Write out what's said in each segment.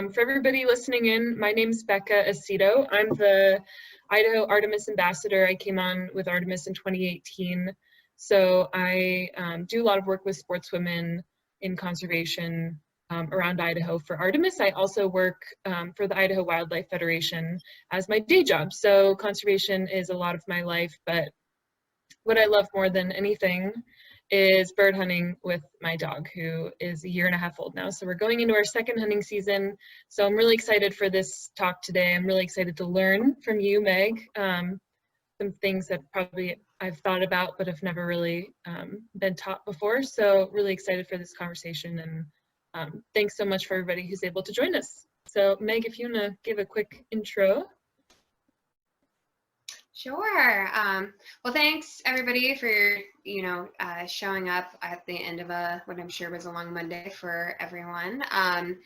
For everybody listening in, my name's Becca Aceto. I'm the Idaho Artemis ambassador. I came on with Artemis in 2018. So I do a lot of work with sportswomen in conservation around Idaho for Artemis. I also work for the Idaho Wildlife Federation as my day job. So conservation is a lot of my life, but what I love more than anything is bird hunting with my dog, who is 1.5 years old now. So we're going into our second hunting season. So I'm really excited for this talk today. I'm really excited to learn from you, Meg, some things that probably I've thought about but have never really been taught before. So really excited for this conversation, and thanks so much for everybody who's able to join us. So Meg, if you want to give a quick intro. Sure. Well, thanks everybody for, showing up at the end of what I'm sure was a long Monday for everyone. I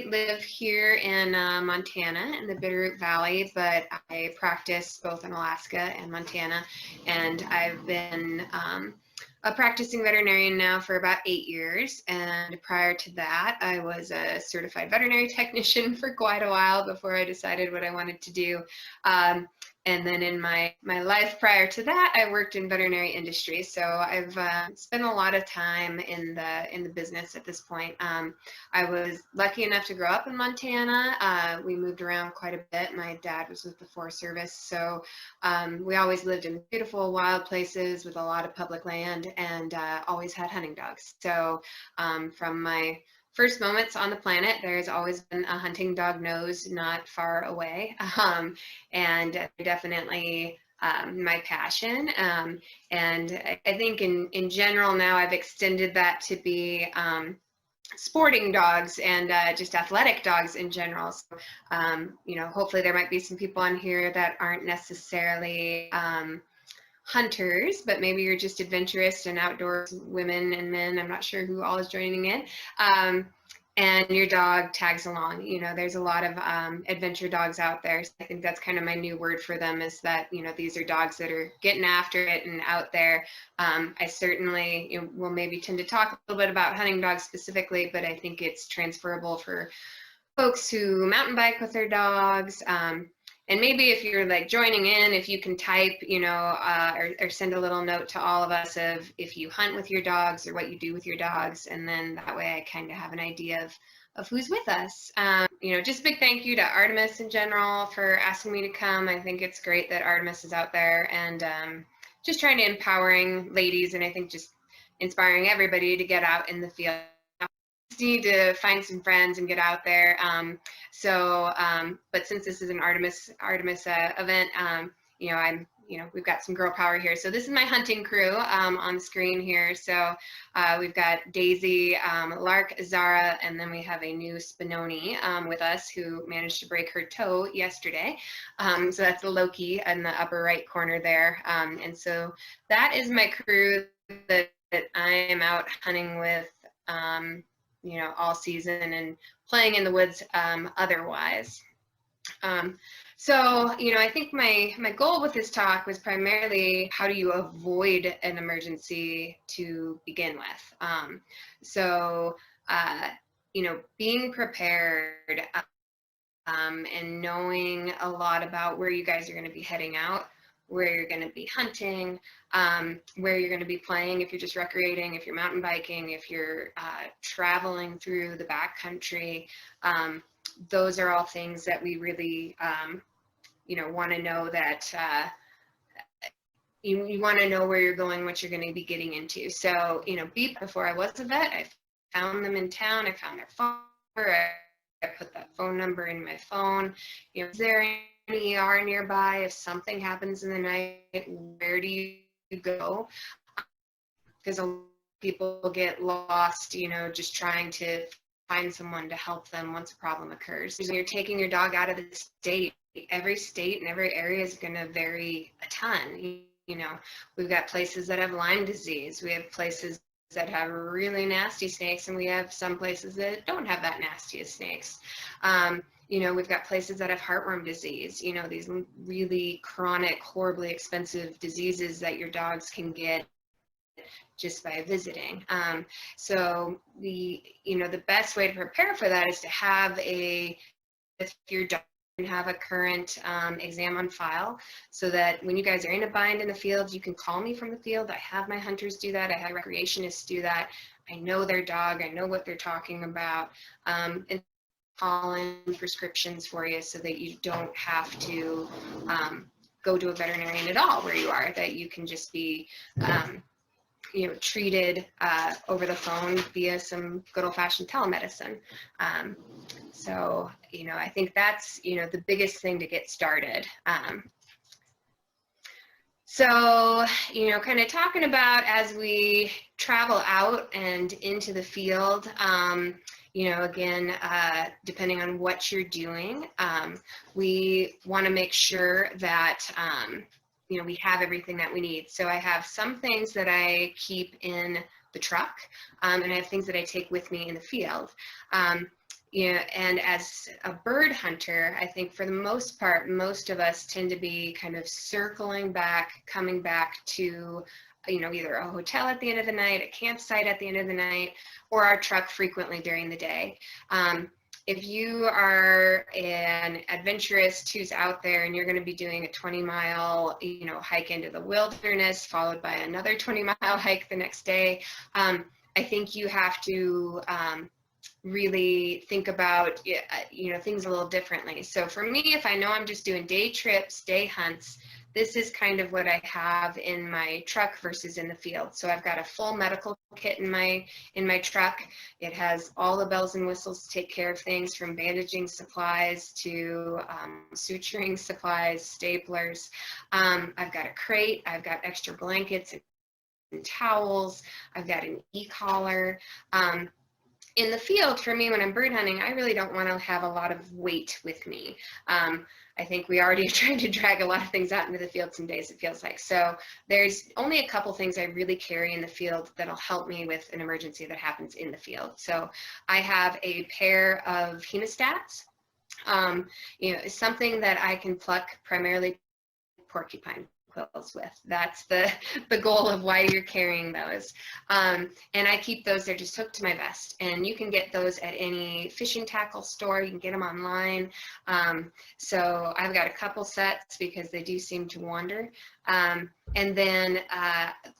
live here in Montana in the Bitterroot Valley, but I practice both in Alaska and Montana, and I've been a practicing veterinarian now for about 8 years, and prior to that I was a certified veterinary technician for quite a while before I decided what I wanted to do. And then in my life prior to that, I worked in veterinary industry. So I've spent a lot of time in the business at this point. I was lucky enough to grow up in Montana. We moved around quite a bit. My dad was with the Forest Service, so we always lived in beautiful wild places with a lot of public land, and always had hunting dogs. So from my first moments on the planet, there's always been a hunting dog nose not far away, and definitely my passion. And I think in general now I've extended that to be sporting dogs and just athletic dogs in general. So, hopefully there might be some people on here that aren't necessarily hunters, but maybe you're just adventurous and outdoors women and men. I'm not sure who all is joining in. And your dog tags along. There's a lot of adventure dogs out there. So I think that's kind of my new word for them, is that, these are dogs that are getting after it and out there. I certainly will maybe tend to talk a little bit about hunting dogs specifically, but I think it's transferable for folks who mountain bike with their dogs. And maybe if you're like joining in, if you can type, or send a little note to all of us of if you hunt with your dogs or what you do with your dogs, and then that way I kind of have an idea of who's with us. Just a big thank you to Artemis in general for asking me to come. I think it's great that Artemis is out there and just trying to empowering ladies, and I think just inspiring everybody to get out in the field. Need to find some friends and get out there. But since this is an Artemis event, we've got some girl power here. So this is my hunting crew on the screen here. So we've got Daisy, Lark, Zara, and then we have a new Spinoni with us who managed to break her toe yesterday. So that's Loki in the upper right corner there. And so that is my crew that I am out hunting with all season and playing in the woods otherwise. I think my goal with this talk was primarily how do you avoid an emergency to begin with. Being prepared and knowing a lot about where you guys are going to be heading out, where you're going to be hunting, where you're going to be playing if you're just recreating, if you're mountain biking, if you're traveling through the backcountry. Those are all things that we really, want to know that you want to know where you're going, what you're going to be getting into. So, before I was a vet, I found them in town. I found their phone number. I put that phone number in my phone. Is there an ER nearby? If something happens in the night, where do you go? Because a lot of people get lost, just trying to find someone to help them once a problem occurs. When you're taking your dog out of the state, every state and every area is going to vary a ton. We've got places that have Lyme disease. We have places that have really nasty snakes, and we have some places that don't have that nasty as snakes. We've got places that have heartworm disease, these really chronic, horribly expensive diseases that your dogs can get just by visiting. So the best way to prepare for that is to have if your dog can have a current exam on file, so that when you guys are in a bind in the field, you can call me from the field. I have my hunters do that. I have recreationists do that. I know their dog. I know what they're talking about. And call in prescriptions for you so that you don't have to go to a veterinarian at all where you are, that you can just be treated over the phone via some good old-fashioned telemedicine. So I think that's the biggest thing to get started. So kind of talking about as we travel out and into the field, again, depending on what you're doing, we want to make sure that we have everything that we need. So I have some things that I keep in the truck, and I have things that I take with me in the field. And as a bird hunter, I think for the most part, most of us tend to be kind of circling back, coming back to either a hotel at the end of the night, a campsite at the end of the night, or our truck frequently during the day. If you are an adventurist who's out there and you're going to be doing a 20-mile, hike into the wilderness, followed by another 20-mile hike the next day, I think you have to really think about, things a little differently. So for me, if I know I'm just doing day trips, day hunts, this is kind of what I have in my truck versus in the field. So I've got a full medical kit in my truck. It has all the bells and whistles to take care of things, from bandaging supplies to suturing supplies, staplers. I've got a crate. I've got extra blankets and towels. I've got an e-collar. In the field, for me, when I'm bird hunting, I really don't want to have a lot of weight with me. I think we already are trying to drag a lot of things out into the field some days, it feels like. So there's only a couple things I really carry in the field that'll help me with an emergency that happens in the field. So I have a pair of Hemostats, something that I can pluck primarily porcupine quills with. That's the goal of why you're carrying those. And I keep those, they're just hooked to my vest, and you can get those at any fishing tackle store. You can get them online. So I've got a couple sets because they do seem to wander. And then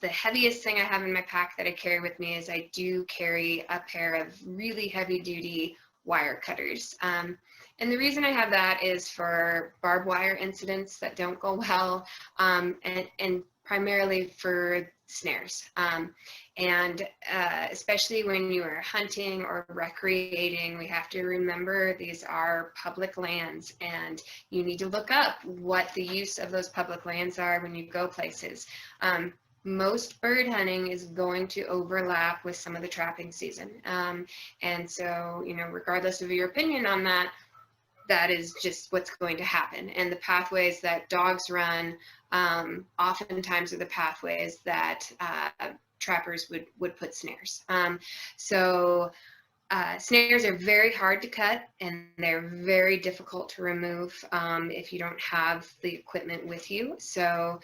the heaviest thing I have in my pack that I carry with me is I do carry a pair of really heavy duty wire cutters. And the reason I have that is for barbed wire incidents that don't go well, and primarily for snares. And especially when you are hunting or recreating, we have to remember these are public lands, and you need to look up what the use of those public lands are when you go places. Most bird hunting is going to overlap with some of the trapping season. And so, regardless of your opinion on that, that is just what's going to happen. And the pathways that dogs run oftentimes are the pathways that trappers would put snares. Snares are very hard to cut, and they're very difficult to remove if you don't have the equipment with you. So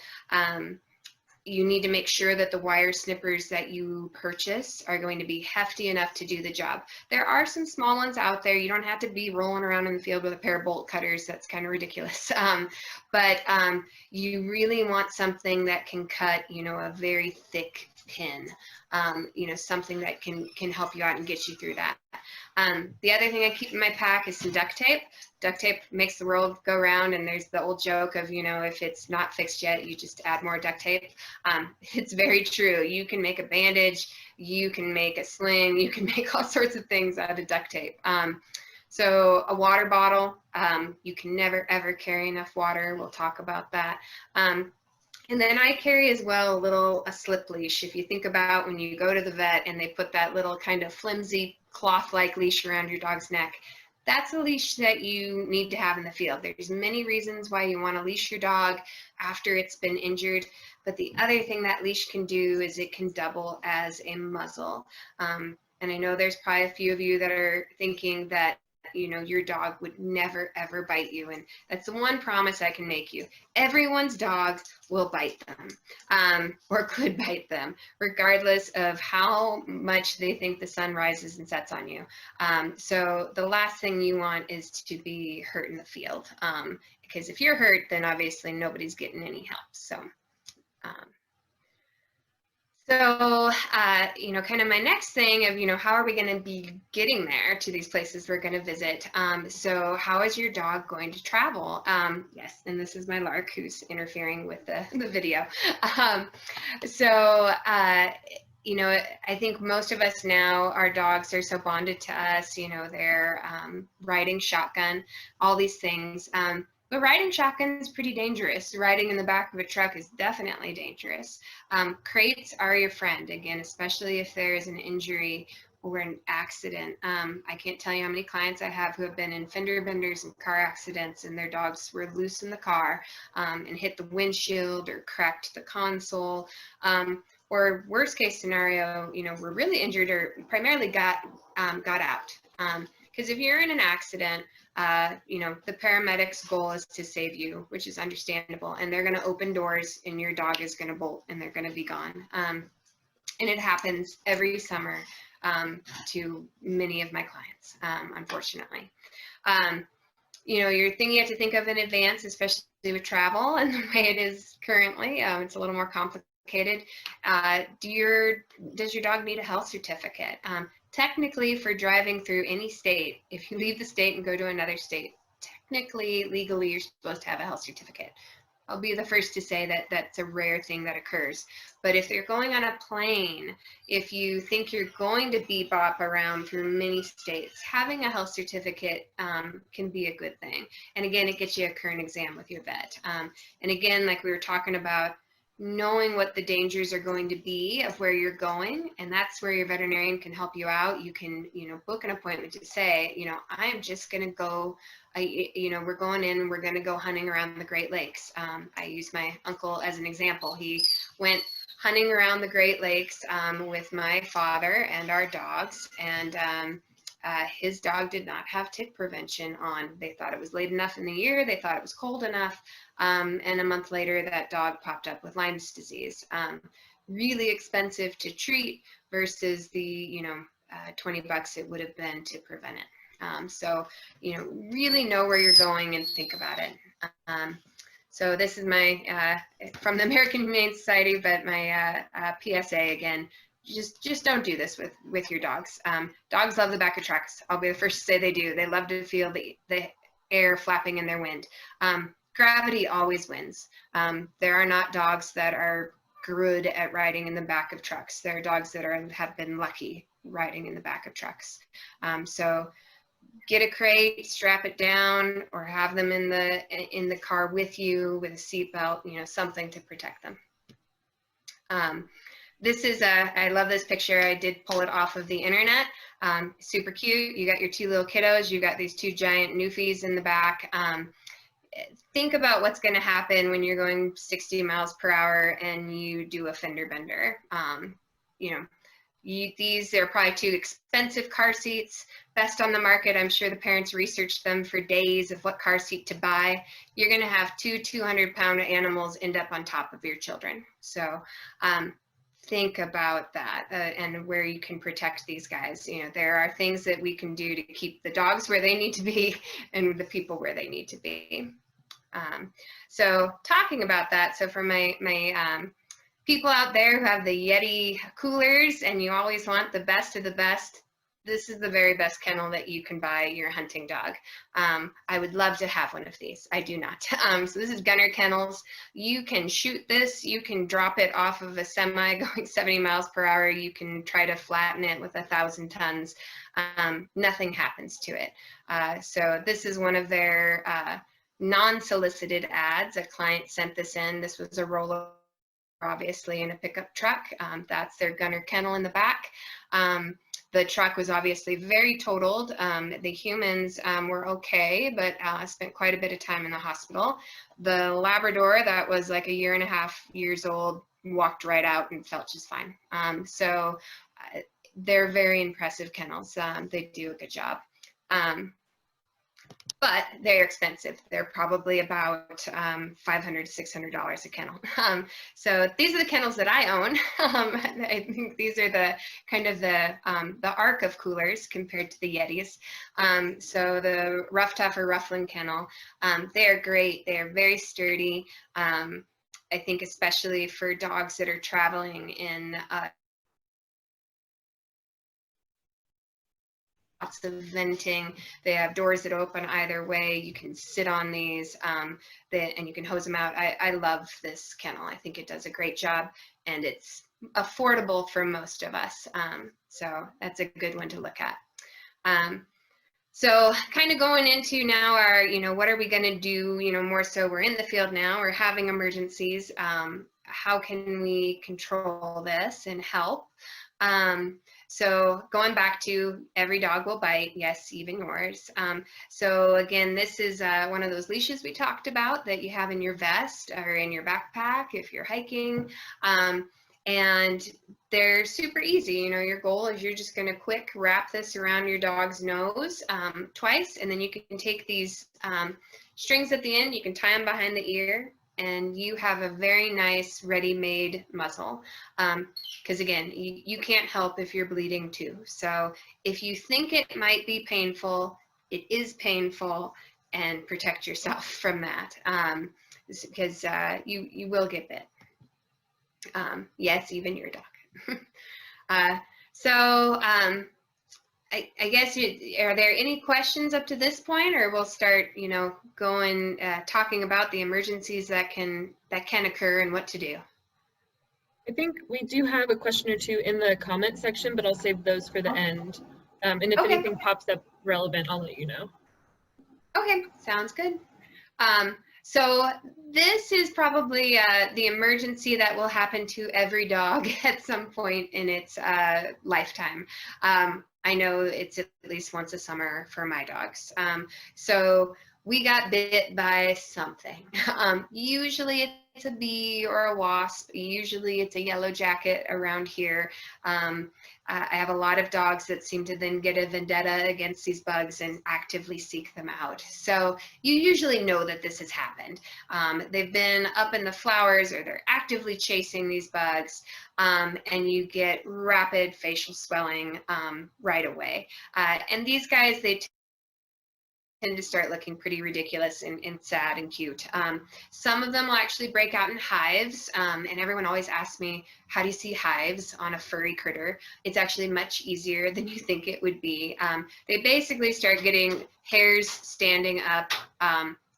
you need to make sure that the wire snippers that you purchase are going to be hefty enough to do the job. There are some small ones out there. You don't have to be rolling around in the field with a pair of bolt cutters. That's kind of ridiculous. But you really want something that can cut, a very thick pin, something that can help you out and get you through that. The other thing I keep in my pack is some duct tape. Duct tape makes the world go round, and there's the old joke of, if it's not fixed yet, you just add more duct tape. It's very true. You can make a bandage, you can make a sling, you can make all sorts of things out of duct tape. So a water bottle, you can never ever carry enough water. We'll talk about that. And then I carry as well a slip leash. If you think about when you go to the vet and they put that little kind of flimsy cloth-like leash around your dog's neck, that's a leash that you need to have in the field. There's many reasons why you want to leash your dog after it's been injured, but the other thing that leash can do is it can double as a muzzle. And I know there's probably a few of you that are thinking that your dog would never ever bite you, and that's the one promise I can make you. Everyone's dog will bite them, or could bite them, regardless of how much they think the sun rises and sets on you. So the last thing you want is to be hurt in the field, because if you're hurt, then obviously nobody's getting any help. So kind of my next thing of, how are we going to be getting there to these places we're going to visit? So how is your dog going to travel? Yes, and this is my lark who's interfering with the video. I think most of us now, our dogs are so bonded to us, they're riding shotgun, all these things. But riding shotgun is pretty dangerous. Riding in the back of a truck is definitely dangerous. Crates are your friend, again, especially if there is an injury or an accident. I can't tell you how many clients I have who have been in fender benders and car accidents, and their dogs were loose in the car and hit the windshield or cracked the console. Or worst case scenario, were really injured or primarily got out. Because if you're in an accident, the paramedics' goal is to save you, which is understandable, and they're going to open doors and your dog is going to bolt and they're going to be gone. And it happens every summer to many of my clients, unfortunately. Your thing you have to think of in advance, especially with travel and the way it is currently, it's a little more complicated. Does your dog need a health certificate? Technically, for driving through any state, if you leave the state and go to another state, technically, legally, you're supposed to have a health certificate. I'll be the first to say that that's a rare thing that occurs. But if you're going on a plane, if you think you're going to bebop around through many states, having a health certificate can be a good thing. And again, it gets you a current exam with your vet. And again, like we were talking about, knowing what the dangers are going to be of where you're going, and that's where your veterinarian can help you out. You can, book an appointment to say, I am just going to go, we're going in and we're going to go hunting around the Great Lakes. I use my uncle as an example. He went hunting around the Great Lakes with my father and our dogs, and his dog did not have tick prevention on. They thought it was late enough in the year. They thought it was cold enough. And a month later, that dog popped up with Lyme's disease. Really expensive to treat versus the, $20 it would have been to prevent it. So, really know where you're going and think about it. So this is my, from the American Humane Society, but my PSA again. Just don't do this with your dogs. Dogs love the back of trucks. I'll be the first to say they do. They love to feel the air flapping in their wind. Gravity always wins. There are not dogs that are good at riding in the back of trucks. There are dogs that have been lucky riding in the back of trucks. So get a crate, strap it down, or have them in the car with you with a seatbelt, something to protect them. This is I love this picture. I did pull it off of the internet. Super cute. You got your two little kiddos. You got these two giant newfies in the back. Think about what's going to happen when you're going 60 miles per hour and you do a fender bender. These are probably too expensive car seats, best on the market. I'm sure the parents researched them for days of what car seat to buy. You're going to have two 200-pound animals end up on top of your children. So think about that and where you can protect these guys. There are things that we can do to keep the dogs where they need to be and the people where they need to be. So talking about that, so for my people out there who have the Yeti coolers and you always want the best of the best, this is the very best kennel that you can buy your hunting dog. I would love to have one of these. I do not. So this is Gunner Kennels. You can shoot this. You can drop it off of a semi going 70 miles per hour. You can try to flatten it with 1,000 tons. Nothing happens to it. So this is one of their non-solicited ads. A client sent this in. This was a roller, obviously, in a pickup truck. That's their Gunner Kennel in the back. The truck was obviously very totaled. The humans were okay, but spent quite a bit of time in the hospital. The Labrador that was like 1.5 years old walked right out and felt just fine. So they're very impressive kennels. They do a good job. but they're expensive. They're probably about $500 to $600 a kennel. So these are the kennels that I own. I think these are the kind of the arc of coolers compared to the Yetis. So the Rough Tough or Rufflin kennel, they're great. They are very sturdy. I think especially for dogs that are traveling in lots of venting. They have doors that open either way. You can sit on these and you can hose them out. I love this kennel. I think it does a great job, and it's affordable for most of us. So that's a good one to look at. So kind of going into now our, what are we going to do, more so we're in the field now, we're having emergencies. How can we control this and help? So going back to every dog will bite, yes, even yours. So again, this is one of those leashes we talked about that you have in your vest or in your backpack if you're hiking. And they're super easy. Your goal is you're just going to quick wrap this around your dog's nose twice, and then you can take these strings at the end, you can tie them behind the ear, and you have a very nice ready-made muzzle. Because again, you can't help if you're bleeding too. So if you think it might be painful, it is painful, and protect yourself from that, because you will get bit. Yes, even your dog. I guess, are there any questions up to this point, or we'll start, going, talking about the emergencies that can occur and what to do? I think we do have a question or two in the comment section, but I'll save those for the end. And if Okay. anything pops up relevant, I'll let you know. Okay, sounds good. So this is probably the emergency that will happen to every dog at some point in its lifetime. I know it's at least once a summer for my dogs. So we got bit by something. Usually it's a bee or a wasp. Usually it's a yellow jacket around here. I have a lot of dogs that seem to then get a vendetta against these bugs and actively seek them out. So you usually know that this has happened. They've been up in the flowers, or they're actively chasing these bugs, and you get rapid facial swelling right away. And these guys, they tend to start looking pretty ridiculous and sad and cute. Some of them will actually break out in hives, and everyone always asks me, how do you see hives on a furry critter? It's actually much easier than you think it would be. They basically start getting hairs standing up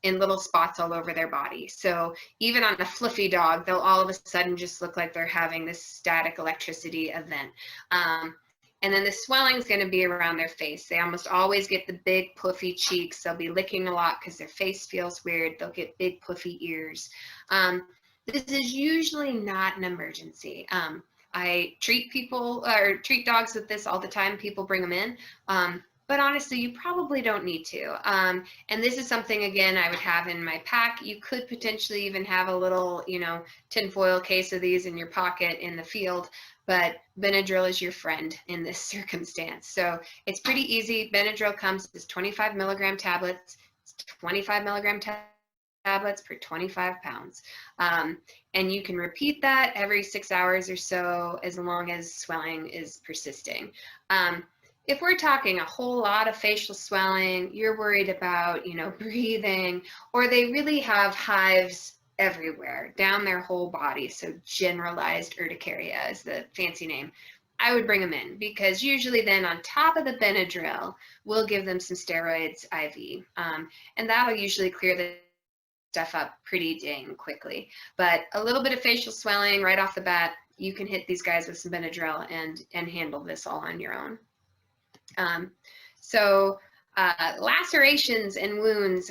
in little spots all over their body. So even on a fluffy dog, they'll all of a sudden just look like they're having this static electricity event. And then the swelling is going to be around their face. They almost always get the big puffy cheeks. They'll be licking a lot because their face feels weird. They'll get big puffy ears. This is usually not an emergency. I treat dogs with this all the time. People bring them in. But honestly, you probably don't need to. And this is something, again, I would have in my pack. You could potentially even have a little, tinfoil case of these in your pocket in the field. But Benadryl is your friend in this circumstance. So it's pretty easy. Benadryl comes as 25 milligram tablets. It's 25 milligram tablets per 25 pounds. And you can repeat that every 6 hours or so, as long as swelling is persisting. If we're talking a whole lot of facial swelling, you're worried about, breathing, or they really have hives everywhere down their whole body, so generalized urticaria is the fancy name, I would bring them in, because usually then on top of the Benadryl, we'll give them some steroids IV, and that'll usually clear the stuff up pretty dang quickly. But a little bit of facial swelling right off the bat, you can hit these guys with some Benadryl and handle this all on your own. Lacerations and wounds,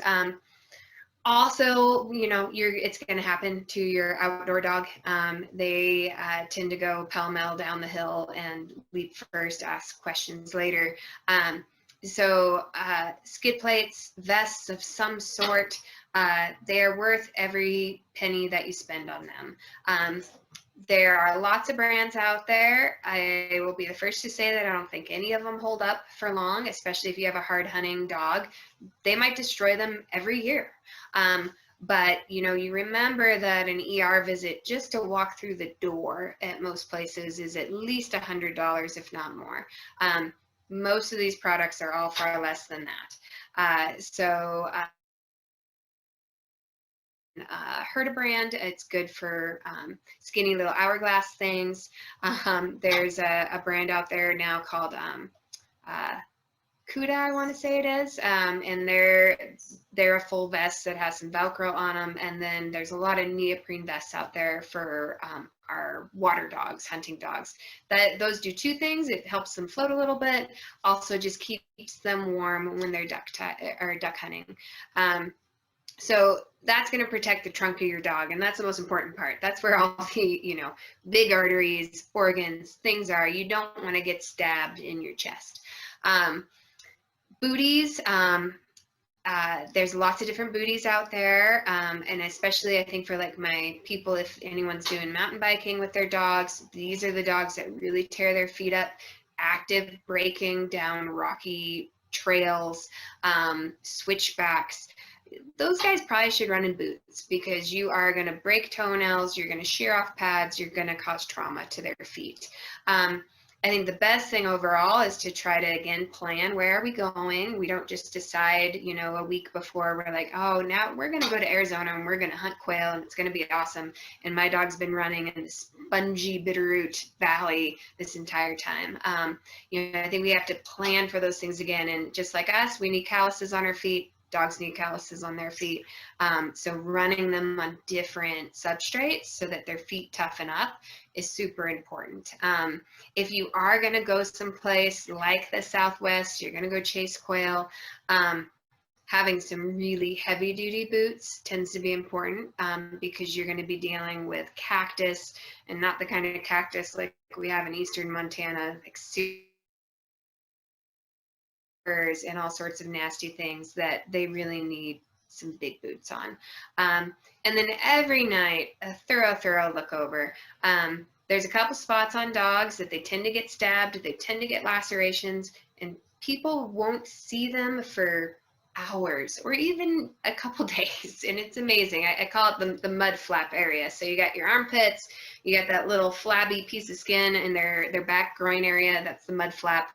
also, it's going to happen to your outdoor dog. They tend to go pell-mell down the hill and leap first, ask questions later. Skid plates, vests of some sort, they are worth every penny that you spend on them. There are lots of brands out there. I will be the first to say that I don't think any of them hold up for long, especially if you have a hard hunting dog. They might destroy them every year. But you know, you remember that an ER visit just to walk through the door at most places is at least $100, if not more. Most of these products are all far less than that. Heard a brand. It's good for skinny little hourglass things. There's a brand out there now called Cuda, I want to say it is, and they're a full vest that has some Velcro on them. And then there's a lot of neoprene vests out there for our water dogs, hunting dogs. Those do two things. It helps them float a little bit. Also, just keeps them warm when they're duck hunting. So that's going to protect the trunk of your dog, and that's the most important part. That's where all the, you know, big arteries, organs, things are. You don't want to get stabbed in your chest. Booties, there's lots of different booties out there, and especially I think for like my people, if anyone's doing mountain biking with their dogs, these are the dogs that really tear their feet up. Active braking down rocky trails, switchbacks. Those guys probably should run in boots, because you are going to break toenails, you're going to shear off pads, you're going to cause trauma to their feet. I think the best thing overall is to try to, again, plan where are we going. We don't just decide, you know, a week before, we're like, oh, now we're going to go to Arizona and we're going to hunt quail and it's going to be awesome. And my dog's been running in the spongy Bitterroot Valley this entire time. You know, I think we have to plan for those things again. And just like us, we need calluses on our feet. Dogs need calluses on their feet. So running them on different substrates so that their feet toughen up is super important. If you are going to go someplace like the Southwest, you're going to go chase quail, having some really heavy duty boots tends to be important, because you're going to be dealing with cactus, and not the kind of cactus like we have in eastern Montana, like and all sorts of nasty things that they really need some big boots on. And then every night, a thorough look over. There's a couple spots on dogs that they tend to get stabbed, they tend to get lacerations, and people won't see them for hours or even a couple days, and it's amazing. I call it the mud flap area. So you got your armpits, you got that little flabby piece of skin in their back groin area, that's the mud flap.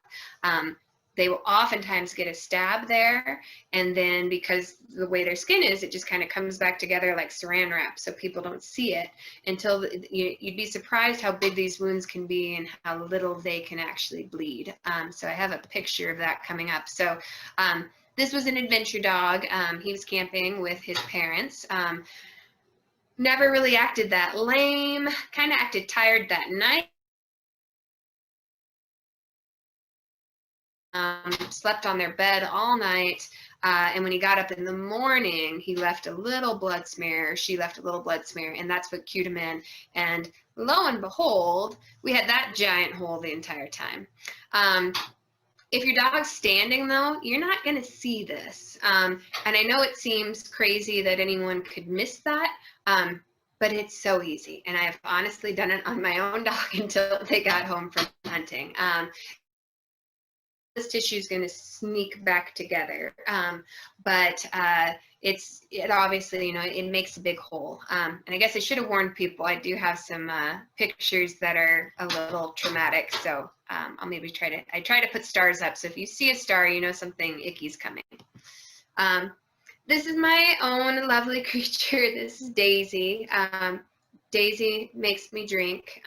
They will oftentimes get a stab there, and then because the way their skin is, it just kind of comes back together like saran wrap, so people don't see it until you'd be surprised how big these wounds can be and how little they can actually bleed. So I have a picture of that coming up. So this was an adventure dog. He was camping with his parents. Never really acted that lame, kind of acted tired that night. Slept on their bed all night, and when he got up in the morning, he left a little blood smear. She left a little blood smear, and that's what cued him in. And lo and behold, we had that giant hole the entire time. If your dog's standing, though, you're not going to see this. And I know it seems crazy that anyone could miss that, but it's so easy. And I've honestly done it on my own dog until they got home from hunting. This tissue is going to sneak back together, but it obviously, you know, it makes a big hole. And I guess I should have warned people. I do have some pictures that are a little traumatic, so I'll maybe try to put stars up. So if you see a star, you know something icky's coming. This is my own lovely creature. This is Daisy. Daisy makes me drink.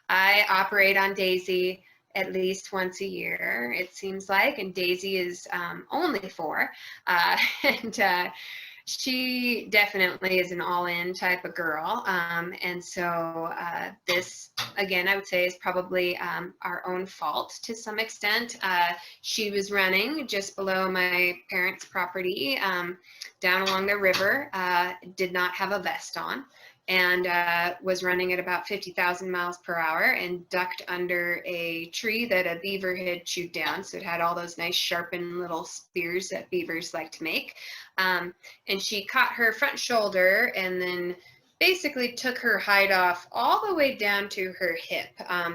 I operate on Daisy at least once a year, it seems like, and Daisy is only 4, and she definitely is an all-in type of girl, and so this, again, I would say is probably our own fault to some extent. She was running just below my parents' property, down along the river, did not have a vest on, and was running at about 50,000 miles per hour and ducked under a tree that a beaver had chewed down. So it had all those nice sharpened little spears that beavers like to make. And she caught her front shoulder and then basically took her hide off all the way down to her hip.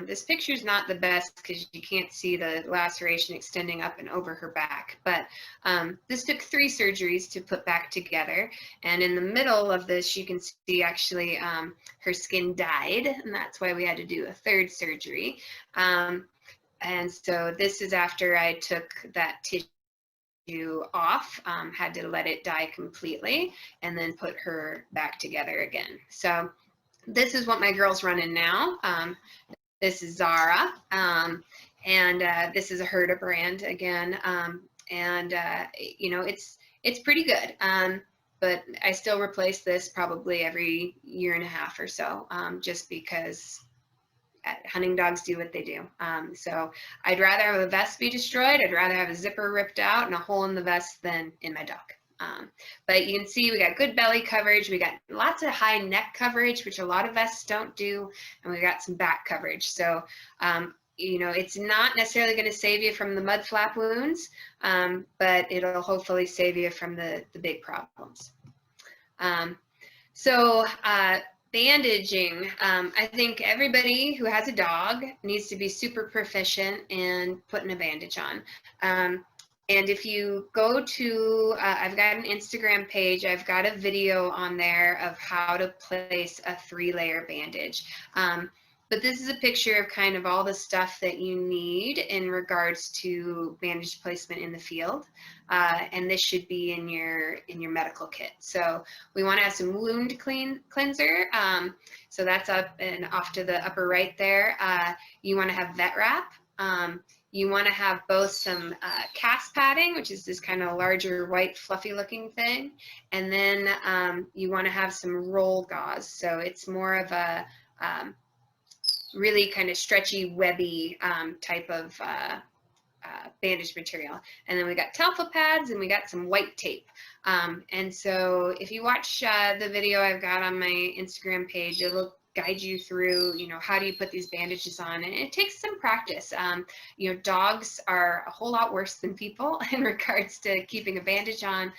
This picture's not the best because you can't see the laceration extending up and over her back, but this took 3 surgeries to put back together. And in the middle of this, you can see actually her skin died, and that's why we had to do a 3rd surgery. And so this is after I took that tissue off, had to let it die completely, and then put her back together again. So this is what my girl's running now. This is Zara, and this is a Herta brand again, you know, it's pretty good. But I still replace this probably every 1.5 years or so, just because hunting dogs do what they do. So I'd rather have a vest be destroyed. I'd rather have a zipper ripped out and a hole in the vest than in my dog. But you can see we got good belly coverage. We got lots of high neck coverage, which a lot of vests don't do. And we got some back coverage. So, you know, it's not necessarily going to save you from the mud flap wounds, but it'll hopefully save you from the big problems. Bandaging. I think everybody who has a dog needs to be super proficient in putting a bandage on. And if you go to, I've got an Instagram page, I've got a video on there of how to place a 3-layer bandage. But this is a picture of kind of all the stuff that you need in regards to bandage placement in the field. And this should be in your medical kit. So we want to have some wound cleanser. So that's up and off to the upper right there. You want to have vet wrap. You want to have both some cast padding, which is this kind of larger white fluffy looking thing. And then you want to have some roll gauze. So it's more of a really kind of stretchy, webby type of bandage material. And then we got Telfa pads and we got some white tape. And so if you watch the video I've got on my Instagram page, it'll guide you through, you know, how do you put these bandages on? And it takes some practice. You know, dogs are a whole lot worse than people in regards to keeping a bandage on.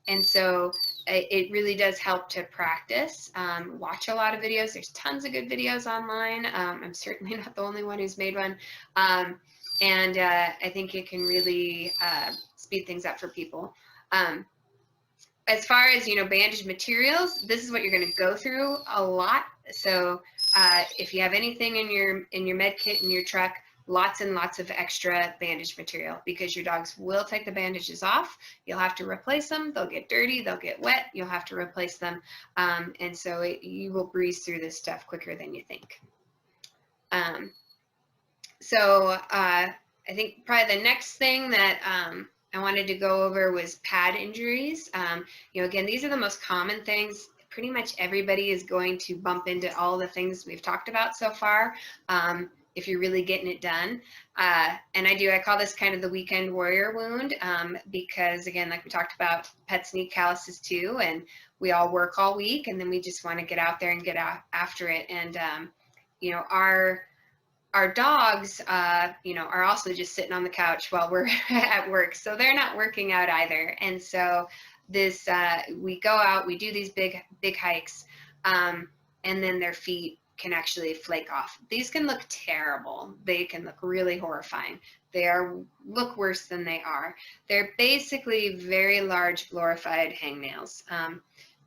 And so it really does help to practice. Watch a lot of videos. There's tons of good videos online. I'm certainly not the only one who's made one. And I think it can really speed things up for people. As far as, you know, bandaged materials, this is what you're going to go through a lot. So if you have anything in your med kit in your truck, lots and lots of extra bandage material, because your dogs will take the bandages off. You'll have to replace them. They'll get dirty. They'll get wet. You'll have to replace them. And so you will breeze through this stuff quicker than you think. I think probably the next thing that I wanted to go over was pad injuries. You know, again, these are the most common things. Pretty much everybody is going to bump into all the things we've talked about so far. If you're really getting it done. And I call this kind of the weekend warrior wound, because again, like we talked about, pets need calluses too, and we all work all week, and then we just want to get out there and get after it. And you know, our dogs, you know, are also just sitting on the couch while we're at work, so they're not working out either. And so this, we go out, we do these big hikes, and then their feet can actually flake off. These can look terrible. They can look really horrifying. They look worse than they are. They're basically very large glorified hangnails.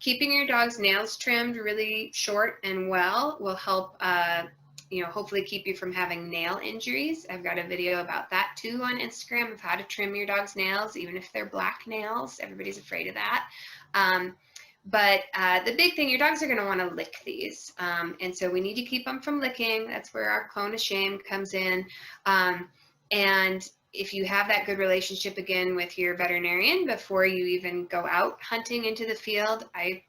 Keeping your dog's nails trimmed really short and well will help, you know, hopefully keep you from having nail injuries. I've got a video about that too on Instagram of how to trim your dog's nails, even if they're black nails. Everybody's afraid of that. But the big thing, your dogs are going to want to lick these. And so we need to keep them from licking. That's where our cone of shame comes in. And if you have that good relationship again with your veterinarian before you even go out hunting into the field, I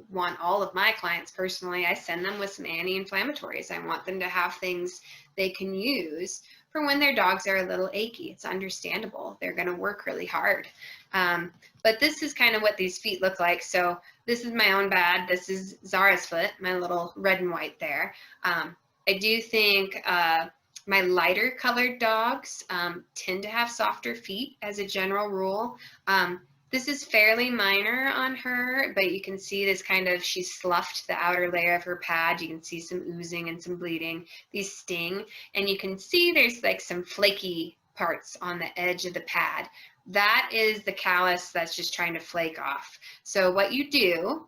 want all of my clients personally, I send them with some anti-inflammatories. I want them to have things they can use for when their dogs are a little achy. It's understandable. They're going to work really hard. But this is kind of what these feet look like. So this is my own bad. This is Zara's foot, my little red and white there. I do think my lighter colored dogs tend to have softer feet as a general rule. This is fairly minor on her, but you can see this kind of, she sloughed the outer layer of her pad. You can see some oozing and some bleeding. These sting, and you can see there's like some flaky parts on the edge of the pad. That is the callus that's just trying to flake off. So what you do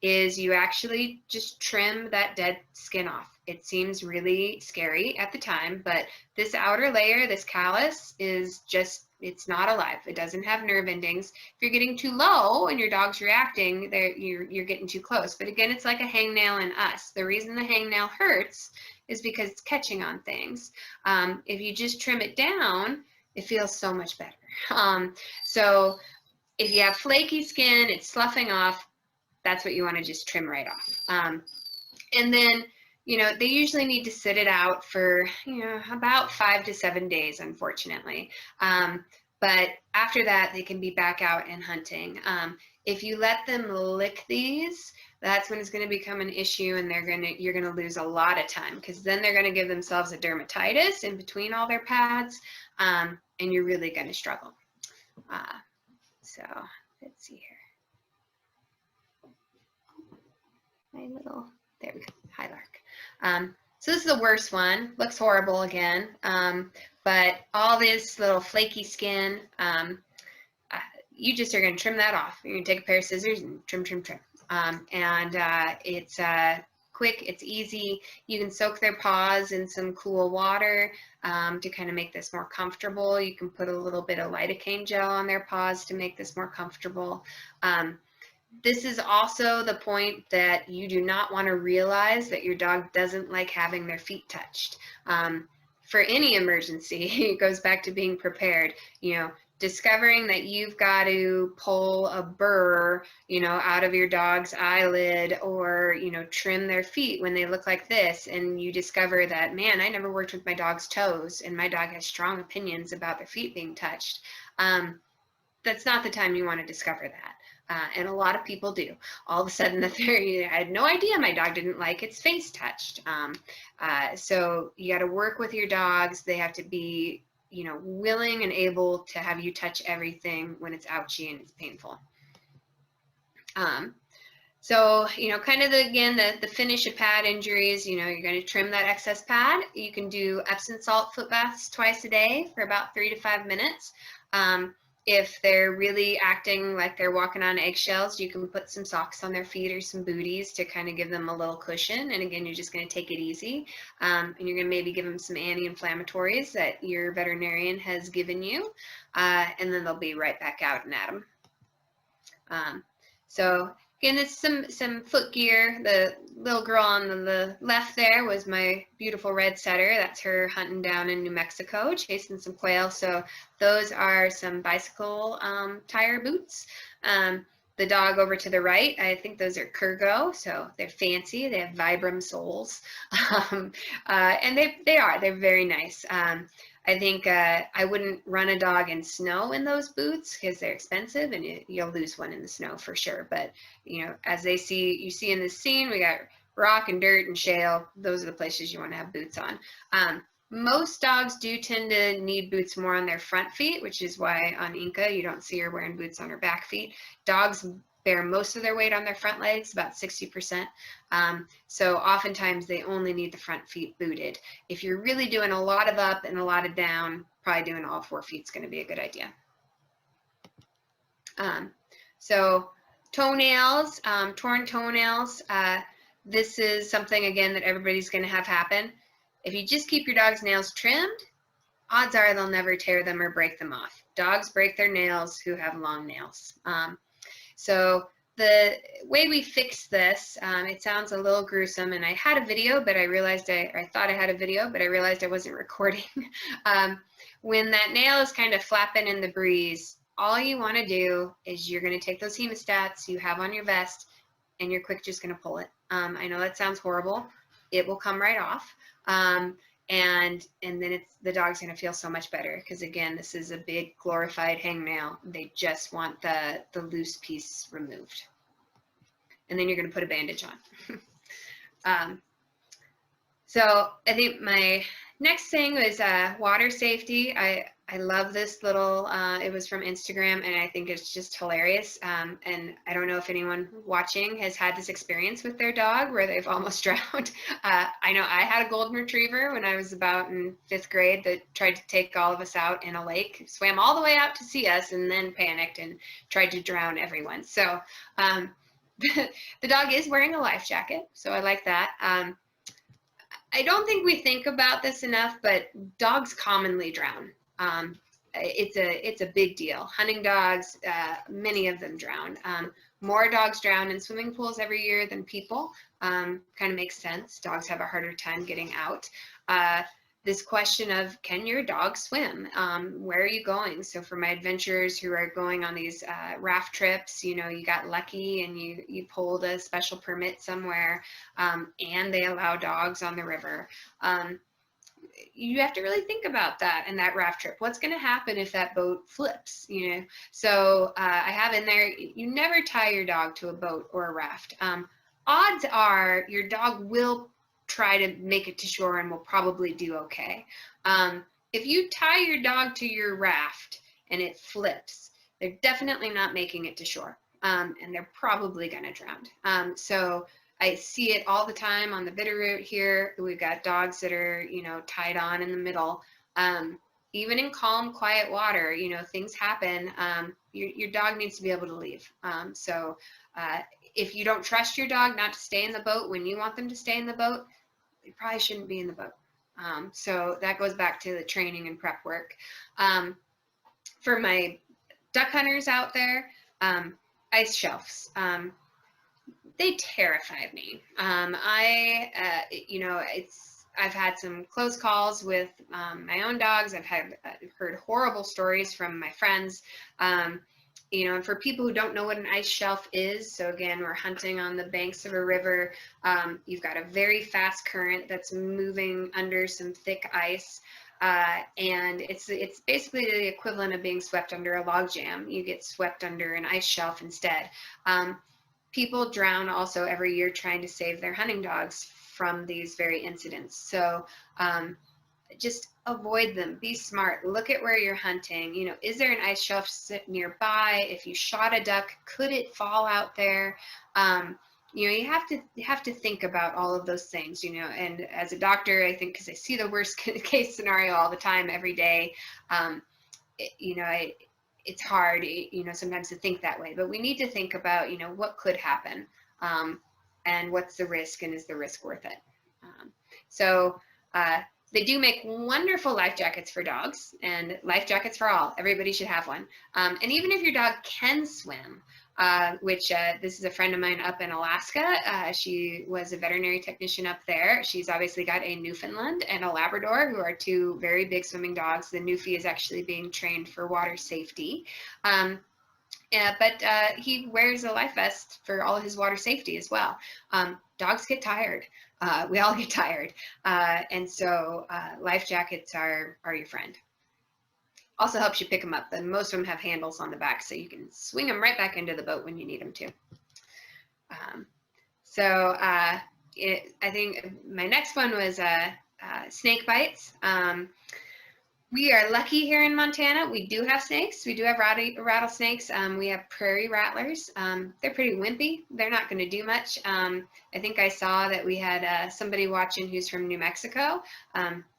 is you actually just trim that dead skin off. It seems really scary at the time, but this outer layer, this callus, is just, it's not alive. It doesn't have nerve endings. If you're getting too low and your dog's reacting, you're getting too close. But again, it's like a hangnail in us. The reason the hangnail hurts is because it's catching on things. If you just trim it down, it feels so much better. So if you have flaky skin, it's sloughing off, that's what you want to just trim right off. And then, you know, they usually need to sit it out for, you know, about 5 to 7 days, unfortunately. But after that, they can be back out and hunting. If you let them lick these, that's when it's going to become an issue, and you're going to lose a lot of time, because then they're going to give themselves a dermatitis in between all their pads, and you're really going to struggle. So let's see here. My little, there we go, hi Lark. So this is the worst one, looks horrible again, but all this little flaky skin, you just are going to trim that off. You're going to take a pair of scissors and trim, trim, trim. It's quick, it's easy. You can soak their paws in some cool water to kind of make this more comfortable. You can put a little bit of lidocaine gel on their paws to make this more comfortable. This is also the point that you do not want to realize that your dog doesn't like having their feet touched. For any emergency, it goes back to being prepared. You know, discovering that you've got to pull a burr, you know, out of your dog's eyelid, or, you know, trim their feet when they look like this, and you discover that, man, I never worked with my dog's toes, and my dog has strong opinions about their feet being touched. That's not the time you want to discover that. And a lot of people do. All of a sudden, I had no idea my dog didn't like its face touched. So you got to work with your dogs. They have to be, you know, willing and able to have you touch everything when it's ouchy and it's painful. So, you know, kind of the finish of pad injuries, you know, you're going to trim that excess pad. You can do Epsom salt foot baths twice a day for about 3 to 5 minutes. If they're really acting like they're walking on eggshells, you can put some socks on their feet or some booties to kind of give them a little cushion. And again, you're just going to take it easy. And you're going to maybe give them some anti-inflammatories that your veterinarian has given you. And then they'll be right back out and at them. So again, it's some foot gear. The little girl on the left there was my beautiful red setter. That's her hunting down in New Mexico, chasing some quail. So those are some bicycle tire boots. The dog over to the right, I think those are Kurgo, so they're fancy. They have Vibram soles, and they're very nice. I think I wouldn't run a dog in snow in those boots because they're expensive, and you'll lose one in the snow for sure. But you know, as you see in this scene, we got rock and dirt and shale. Those are the places you want to have boots on. Most dogs do tend to need boots more on their front feet, which is why on Inca you don't see her wearing boots on her back feet. Dogs bear most of their weight on their front legs, about 60%. So oftentimes they only need the front feet booted. If you're really doing a lot of up and a lot of down, probably doing all 4 feet is going to be a good idea. So toenails, torn toenails. This is something, again, that everybody's going to have happen. If you just keep your dog's nails trimmed, odds are they'll never tear them or break them off. Dogs break their nails who have long nails. So the way we fix this, it sounds a little gruesome, and I had a video, but I realized I thought I had a video, but I realized I wasn't recording. When that nail is kind of flapping in the breeze, all you want to do is you're going to take those hemostats you have on your vest, and you're quick just going to pull it. I know that sounds horrible. It will come right off. And then the dog's going to feel so much better, because again, this is a big glorified hangnail. They just want the loose piece removed. And then you're going to put a bandage on. So I think my next thing was water safety. I I love this little, it was from Instagram, and I think it's just hilarious. And I don't know if anyone watching has had this experience with their dog where they've almost drowned. I know I had a golden retriever when I was about in 5th grade that tried to take all of us out in a lake, swam all the way out to see us, and then panicked and tried to drown everyone. So the dog is wearing a life jacket, so I like that. I don't think we think about this enough, but dogs commonly drown. It's a big deal. Hunting dogs, many of them drown. More dogs drown in swimming pools every year than people. Kind of makes sense. Dogs have a harder time getting out. This question of, can your dog swim? Where are you going? So for my adventurers who are going on these raft trips, you know, you got lucky and you pulled a special permit somewhere, and they allow dogs on the river. You have to really think about that in that raft trip. What's going to happen if that boat flips, you know? So I have in there, you never tie your dog to a boat or a raft. Odds are your dog will try to make it to shore and will probably do okay. If you tie your dog to your raft and it flips, they're definitely not making it to shore, and they're probably going to drown. So I see it all the time on the Bitterroot here. We've got dogs that are, you know, tied on in the middle. Even in calm, quiet water, you know, things happen. Your dog needs to be able to leave. So if you don't trust your dog not to stay in the boat when you want them to stay in the boat, they probably shouldn't be in the boat. So that goes back to the training and prep work. For my duck hunters out there, ice shelves. They terrify me. You know, I've had some close calls with my own dogs. I've heard horrible stories from my friends. You know, and for people who don't know what an ice shelf is, so again, we're hunting on the banks of a river. You've got a very fast current that's moving under some thick ice. And it's basically the equivalent of being swept under a log jam. You get swept under an ice shelf instead. People drown also every year trying to save their hunting dogs from these very incidents. So just avoid them. Be smart. Look at where you're hunting. You know, is there an ice shelf nearby? If you shot a duck, could it fall out there? You know, you have to think about all of those things, you know, and as a doctor, I think, because I see the worst case scenario all the time, every day, you know, it's hard, you know, sometimes to think that way, but we need to think about, you know, what could happen, and what's the risk, and is the risk worth it? They do make wonderful life jackets for dogs, and life jackets for all. Everybody should have one. And even if your dog can swim, which this is a friend of mine up in Alaska. She was a veterinary technician up there. She's obviously got a Newfoundland and a Labrador, who are two very big swimming dogs. The Newfie is actually being trained for water safety. But he wears a life vest for all of his water safety as well. Dogs get tired. We all get tired. And so life jackets are your friend. Also helps you pick them up. And most of them have handles on the back, so you can swing them right back into the boat when you need them to. I think my next one was snake bites. We are lucky here in Montana. We do have snakes. We do have rattlesnakes. We have prairie rattlers. They're pretty wimpy. They're not going to do much. I think I saw that we had somebody watching who's from New Mexico.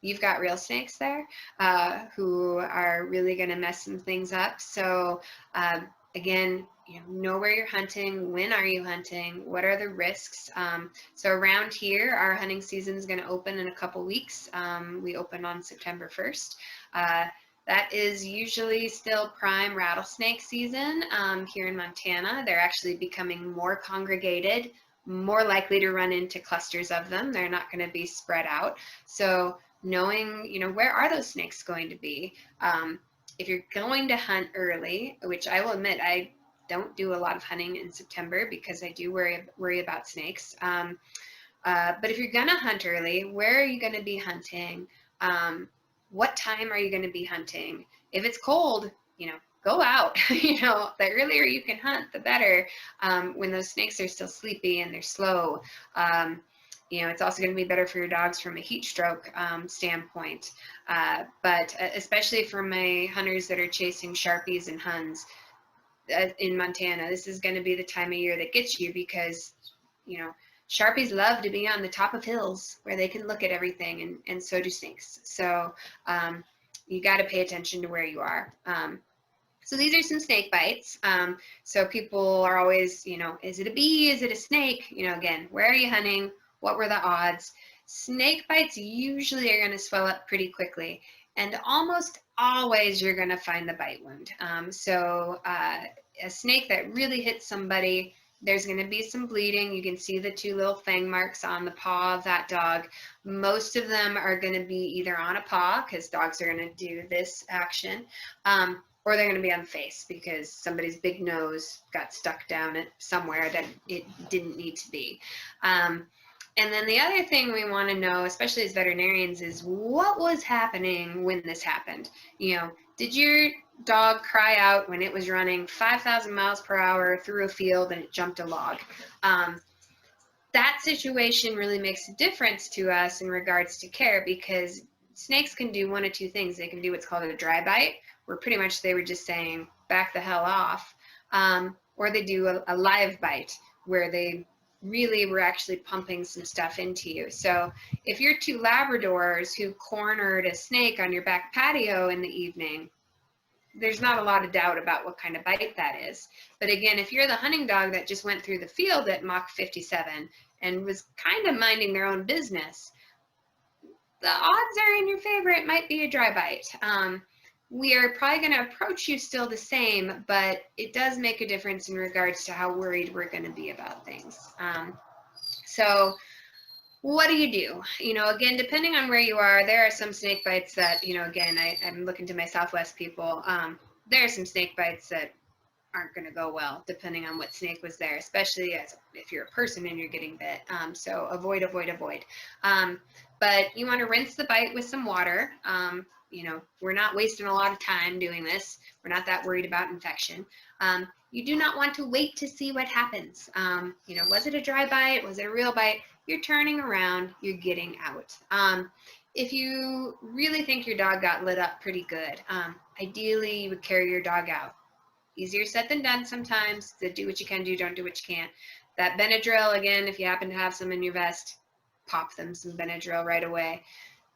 You've got real snakes there who are really going to mess some things up. So again, you know where you're hunting. When are you hunting? What are the risks? So around here, our hunting season is going to open in a couple weeks. We open on September 1st. That is usually still prime rattlesnake season here in Montana. They're actually becoming more congregated, more likely to run into clusters of them. They're not going to be spread out. So knowing, you know, where are those snakes going to be? If you're going to hunt early, which I will admit, I don't do a lot of hunting in September because I do worry about snakes. But if you're going to hunt early, where are you going to be hunting? What time are you going to be hunting? If it's cold, you know, go out. You know, the earlier you can hunt, the better. When those snakes are still sleepy and they're slow, It's also going to be better for your dogs from a heat stroke standpoint. But especially for my hunters that are chasing Sharpies and Huns in Montana, this is going to be the time of year that gets you, because, Sharpies love to be on the top of hills where they can look at everything, and so do snakes. So you got to pay attention to where you are. So these are some snake bites. So people are always, is it a bee? Is it a snake? Again, where are you hunting? What were the odds? Snake bites usually are going to swell up pretty quickly, and almost always you're going to find the bite wound. So a snake that really hits somebody, there's going to be some bleeding. You can see the 2 little fang marks on the paw of that dog. Most of them are going to be either on a paw, because dogs are going to do this action, or they're going to be on the face because somebody's big nose got stuck down it somewhere that it didn't need to be. And then the other thing we want to know, especially as veterinarians, is what was happening when this happened. Did your dog cry out when it was running 5,000 miles per hour through a field and it jumped a log? That situation really makes a difference to us in regards to care, because snakes can do one of 2 things. They can do what's called a dry bite, where pretty much they were just saying, back the hell off, or they do a live bite, where they really were actually pumping some stuff into you. So if you're 2 Labradors who cornered a snake on your back patio in the evening, there's not a lot of doubt about what kind of bite that is. But again, if you're the hunting dog that just went through the field at Mach 57 and was kind of minding their own business, the odds are in your favor it might be a dry bite. We are probably going to approach you still the same, but it does make a difference in regards to how worried we're going to be about things. So what do? Again, depending on where you are, there are some snake bites that, again, I'm looking to my Southwest people. There are some snake bites that aren't going to go well, depending on what snake was there, especially if you're a person and you're getting bit. So avoid. But you want to rinse the bite with some water. We're not wasting a lot of time doing this. We're not that worried about infection. You do not want to wait to see what happens. Was it a dry bite? Was it a real bite? You're turning around, you're getting out. If you really think your dog got lit up pretty good, ideally you would carry your dog out. Easier said than done sometimes. To do what you can do, don't do what you can't. That Benadryl, again, if you happen to have some in your vest, pop them some Benadryl right away.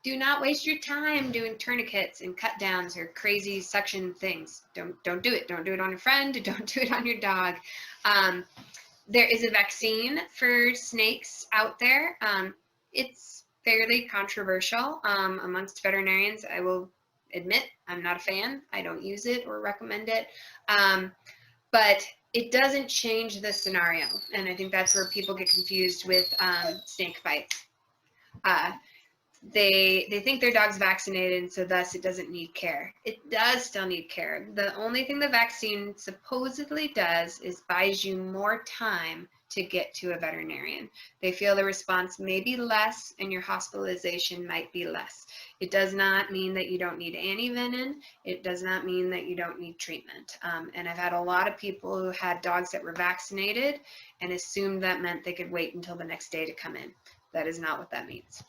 Do not waste your time doing tourniquets and cut downs or crazy suction things. Don't do it. Don't do it on your friend. Don't do it on your dog. There is a vaccine for snakes out there. It's fairly controversial amongst veterinarians. I will admit I'm not a fan. I don't use it or recommend it. But it doesn't change the scenario. And I think that's where people get confused with snake bites. They think their dog's vaccinated, and so thus it doesn't need care. It does still need care. The only thing the vaccine supposedly does is buys you more time to get to a veterinarian. They feel the response may be less and your hospitalization might be less. It does not mean that you don't need antivenin. It does not mean that you don't need treatment. And I've had a lot of people who had dogs that were vaccinated and assumed that meant they could wait until the next day to come in. That is not what that means.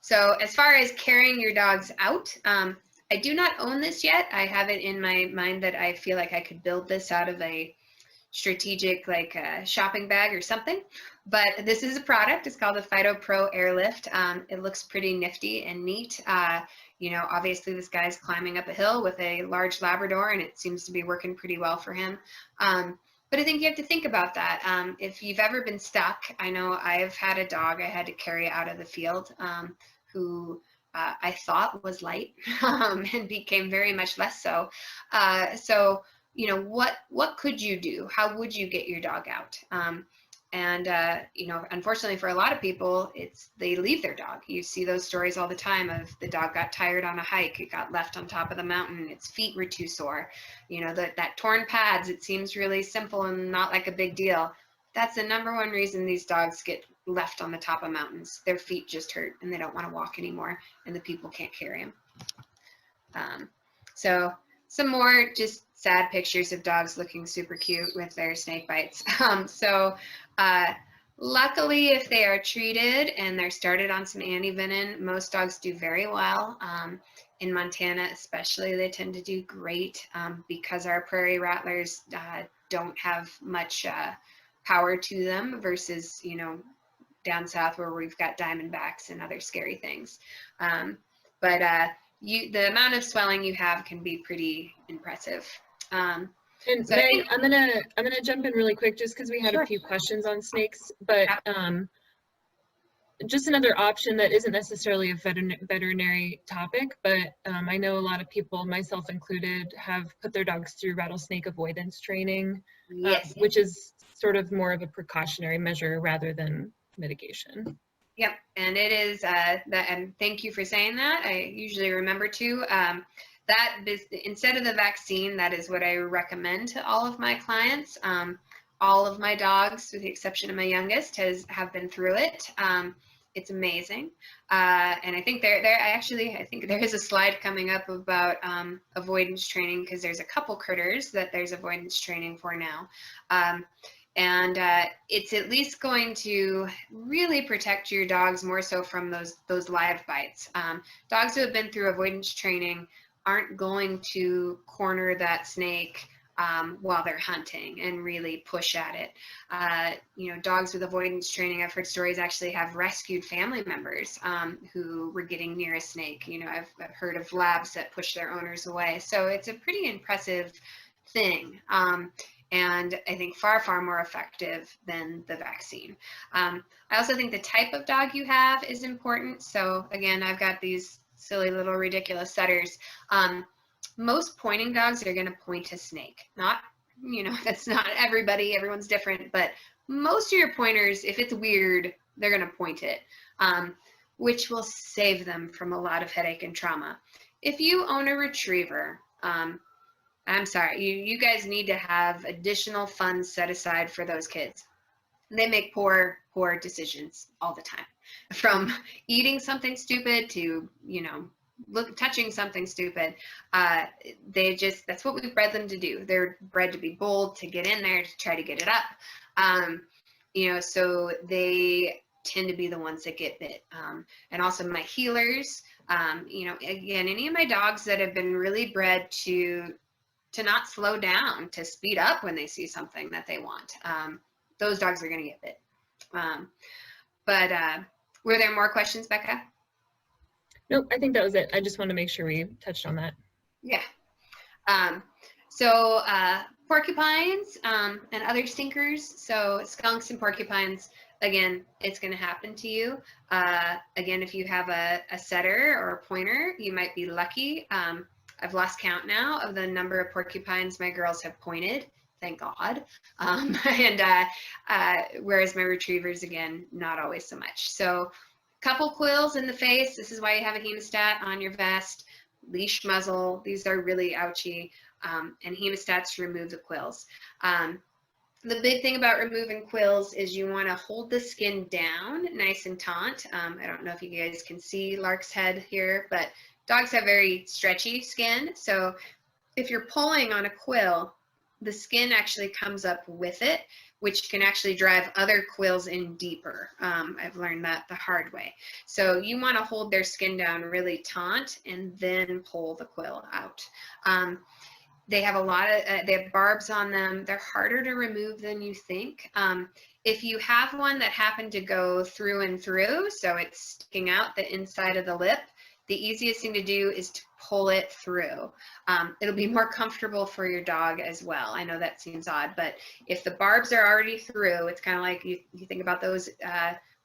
So as far as carrying your dogs out, I do not own this yet. I have it in my mind that I feel like I could build this out of a strategic, like a shopping bag or something. But this is a product. It's called the Fido Pro Airlift. It looks pretty nifty and neat. Obviously this guy's climbing up a hill with a large Labrador, and it seems to be working pretty well for him. But I think you have to think about that. If you've ever been stuck, I know I've had a dog I had to carry out of the field who I thought was light and became very much less so. What could you do? How would you get your dog out? Unfortunately for a lot of people, they leave their dog. You see those stories all the time of the dog got tired on a hike, it got left on top of the mountain, its feet were too sore. That torn pads, it seems really simple and not like a big deal. That's the #1 reason these dogs get left on the top of mountains. Their feet just hurt and they don't want to walk anymore, and the people can't carry them. So some more just sad pictures of dogs looking super cute with their snake bites. Luckily, if they are treated and they're started on some antivenin, most dogs do very well. In Montana especially, they tend to do great because our prairie rattlers don't have much power to them versus, you know, down south where we've got diamondbacks and other scary things. But the amount of swelling you have can be pretty impressive. And so Meg, I'm gonna jump in really quick just because we had Sure. a few questions on snakes, but just another option that isn't necessarily a veterinary topic, but I know a lot of people, myself included, have put their dogs through rattlesnake avoidance training, Yes. which is sort of more of a precautionary measure rather than mitigation. Yep, and it is that. And thank you for saying that. I usually remember to. That instead of the vaccine, that is what I recommend to all of my clients. All of my dogs, with the exception of my youngest, have been through it. It's amazing, and I think I think there is a slide coming up about avoidance training, because there's a couple critters that there's avoidance training for now. And it's at least going to really protect your dogs more so from those live bites. Dogs who have been through avoidance training aren't going to corner that snake while they're hunting and really push at it. You know, dogs with avoidance training, I've heard stories, actually have rescued family members who were getting near a snake. You know, I've heard of labs that push their owners away. So it's a pretty impressive thing. And I think far, far more effective than the vaccine. I also think the type of dog you have is important. So again, I've got these silly little ridiculous setters. Most pointing dogs are going to point a snake. Not, you know, that's not everybody, everyone's different, but most of your pointers, if it's weird, they're going to point it, which will save them from a lot of headache and trauma. If you own a retriever, I'm sorry, you guys need to have additional funds set aside for those kids. They make poor decisions all the time, from eating something stupid to, you know, touching something stupid. That's what we've bred them to do. They're bred to be bold, to get in there, to try to get it up. You know, so they tend to be the ones that get bit. And also my healers, you know, again, any of my dogs that have been really bred to not slow down, to speed up when they see something that they want. Those dogs are going to get bit. But were there more questions, Becca? Nope, I think that was it. I just wanted to make sure we touched on that. Yeah. So porcupines and other stinkers. So skunks and porcupines, again, it's going to happen to you. Again, if you have a setter or a pointer, you might be lucky. I've lost count now of the number of porcupines my girls have pointed, thank God. Whereas my retrievers, again, not always so much. So couple quills in the face. This is why you have a hemostat on your vest. Leash muzzle. These are really ouchy. And hemostats to remove the quills. The big thing about removing quills is you want to hold the skin down nice and taut. I don't know if you guys can see Lark's head here, but dogs have very stretchy skin, so if you're pulling on a quill, the skin actually comes up with it, which can actually drive other quills in deeper. I've learned that the hard way. So you want to hold their skin down really taut and then pull the quill out. They have they have barbs on them. They're harder to remove than you think. If you have one that happened to go through and through, so it's sticking out the inside of the lip, the easiest thing to do is to pull it through. It'll be more comfortable for your dog as well. I know that seems odd, but if the barbs are already through, it's kind of like you think about those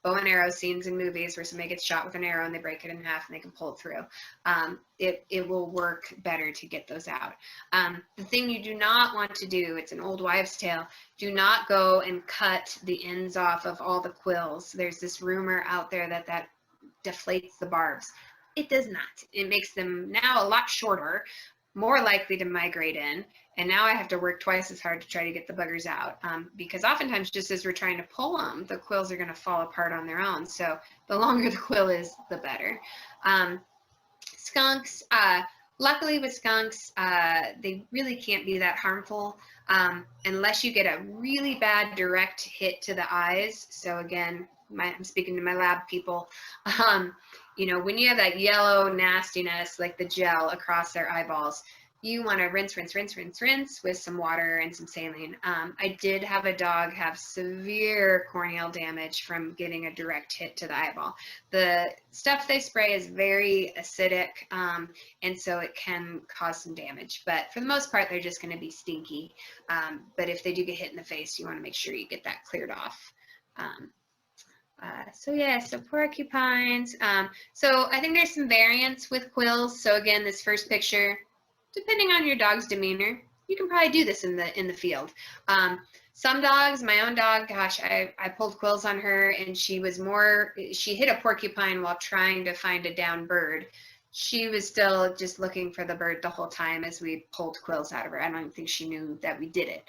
bow and arrow scenes in movies where somebody gets shot with an arrow and they break it in half and they can pull it through. It will work better to get those out. The thing you do not want to do, it's an old wives' tale, do not go and cut the ends off of all the quills. There's this rumor out there that deflates the barbs. It does not. It makes them now a lot shorter, more likely to migrate in, and now I have to work twice as hard to try to get the buggers out, because oftentimes just as we're trying to pull them, the quills are going to fall apart on their own. So the longer the quill is, the better. Skunks, Luckily with skunks, they really can't be that harmful unless you get a really bad direct hit to the eyes. So again, I'm speaking to my lab people. You know, when you have that yellow nastiness, like the gel across their eyeballs, you want to rinse with some water and some saline. I did have a dog have severe corneal damage from getting a direct hit to the eyeball. The stuff they spray is very acidic, and so it can cause some damage. But for the most part, they're just going to be stinky. But if they do get hit in the face, you want to make sure you get that cleared off. So yeah, so porcupines. So I think there's some variance with quills. So again, this first picture, depending on your dog's demeanor, you can probably do this in the field. Some dogs, my own dog, gosh, I pulled quills on her, and she hit a porcupine while trying to find a downed bird. She was still just looking for the bird the whole time as we pulled quills out of her. I don't think she knew that we did it.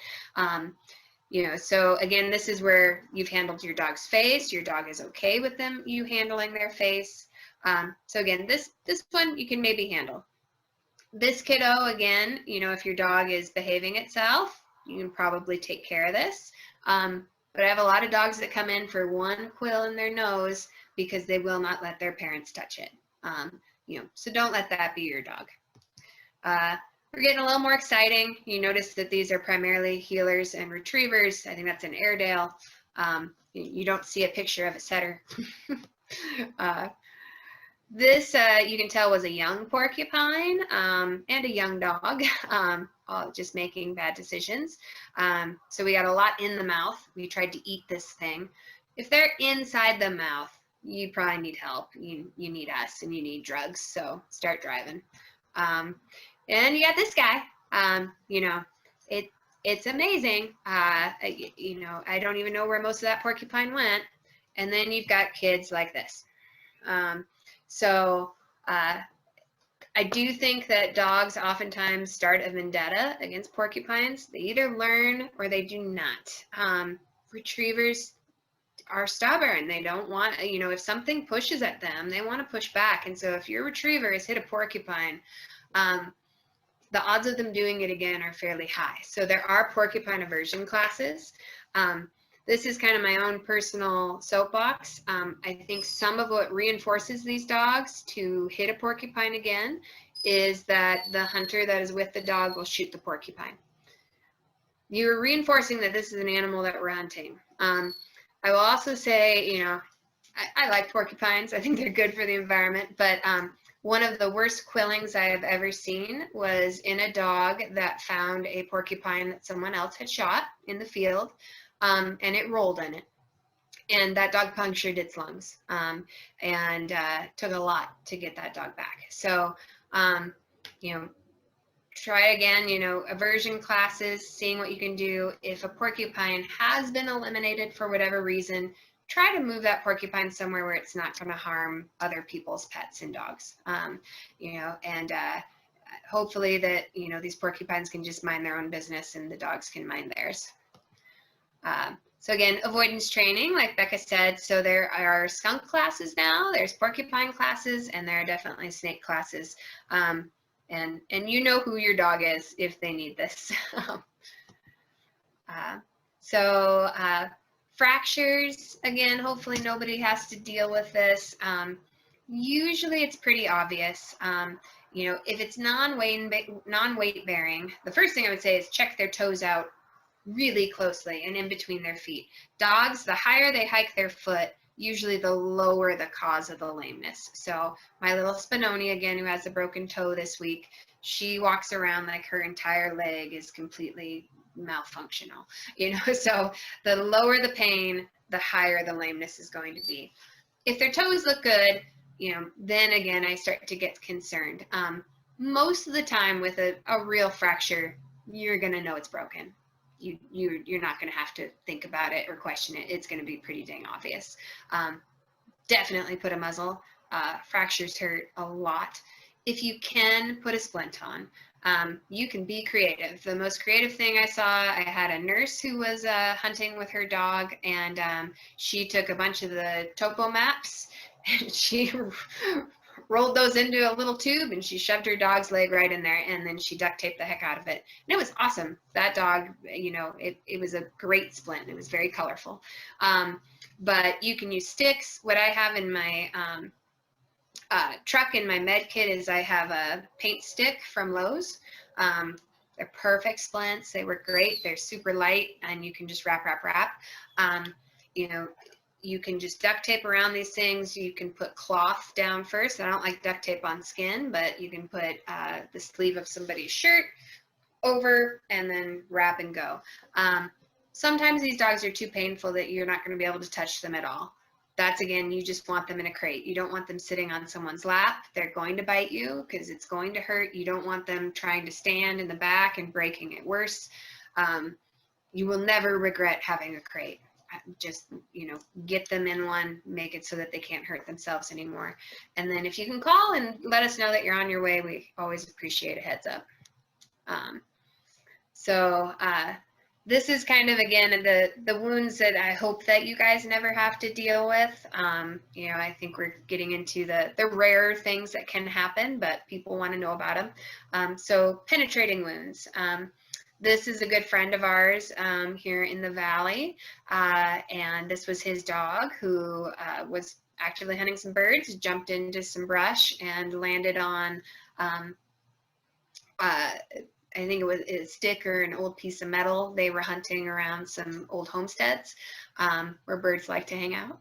You know, so again, this is where you've handled your dog's face. Your dog is okay with you handling their face. So again, this one you can maybe handle. This kiddo, again, you know, if your dog is behaving itself, you can probably take care of this. But I have a lot of dogs that come in for one quill in their nose because they will not let their parents touch it. You know, so don't let that be your dog. We're getting a little more exciting. You notice that these are primarily healers and retrievers. I think that's an Airedale. You don't see a picture of a setter. This, you can tell, was a young porcupine and a young dog, all just making bad decisions. So we got a lot in the mouth. We tried to eat this thing. If they're inside the mouth, you probably need help. You need us, and you need drugs, so start driving. And you got this guy. You know, it's amazing. You know, I don't even know where most of that porcupine went. And then you've got kids like this. So I do think that dogs oftentimes start a vendetta against porcupines. They either learn or they do not. Retrievers are stubborn. They don't want, you know, if something pushes at them, they want to push back. And so if your retriever has hit a porcupine, the odds of them doing it again are fairly high. So there are porcupine aversion classes. This is kind of my own personal soapbox. I think some of what reinforces these dogs to hit a porcupine again is that the hunter that is with the dog will shoot the porcupine. You're reinforcing that this is an animal that we're hunting. I will also say, you know, I like porcupines. I think they're good for the environment, but one of the worst quillings I have ever seen was in a dog that found a porcupine that someone else had shot in the field, and it rolled in it. And that dog punctured its lungs, and took a lot to get that dog back. So, you know, try again, you know, aversion classes, seeing what you can do. If a porcupine has been eliminated for whatever reason, try to move that porcupine somewhere where it's not going to harm other people's pets and dogs. You know, and hopefully that, you know, these porcupines can just mind their own business and the dogs can mind theirs. So again, avoidance training, like Becca said, so there are skunk classes now, there's porcupine classes, and there are definitely snake classes. And you know who your dog is if they need this. Fractures, again, hopefully nobody has to deal with this. Usually it's pretty obvious. You know, if it's non-weight bearing, the first thing I would say is check their toes out really closely and in between their feet. Dogs, the higher they hike their foot, usually the lower the cause of the lameness. So my little Spinoni, again, who has a broken toe this week, she walks around like her entire leg is completely malfunctional, you know. So the lower the pain, the higher the lameness is going to be. If their toes look good, you know, then again I start to get concerned. Most of the time with a real fracture, you're going to know it's broken. You're not going to have to think about it or question it. It's going to be pretty dang obvious. Definitely put a muzzle. Fractures hurt a lot. If you can, put a splint on. You can be creative. The most creative thing I saw, I had a nurse who was hunting with her dog, and she took a bunch of the topo maps and she rolled those into a little tube and she shoved her dog's leg right in there, and then she duct taped the heck out of it. And it was awesome. That dog, you know, it was a great splint. It was very colorful. But you can use sticks. What I have in my truck in my med kit is I have a paint stick from Lowe's. They're perfect splints. They work great. They're super light, and you can just wrap. You know, you can just duct tape around these things. You can put cloth down first. I don't like duct tape on skin, but you can put the sleeve of somebody's shirt over and then wrap and go. Sometimes these dogs are too painful that you're not going to be able to touch them at all. That's, again, you just want them in a crate. You don't want them sitting on someone's lap. They're going to bite you because it's going to hurt. You don't want them trying to stand in the back and breaking it worse. You will never regret having a crate. Just, you know, get them in one, make it so that they can't hurt themselves anymore. And then if you can call and let us know that you're on your way, we always appreciate a heads up. This is kind of, again, the wounds that I hope that you guys never have to deal with. You know, I think we're getting into the rare things that can happen, but people want to know about them. So penetrating wounds. This is a good friend of ours here in the valley, and this was his dog who was actively hunting some birds, jumped into some brush, and landed on I think it was a stick or an old piece of metal. They were hunting around some old homesteads where birds like to hang out.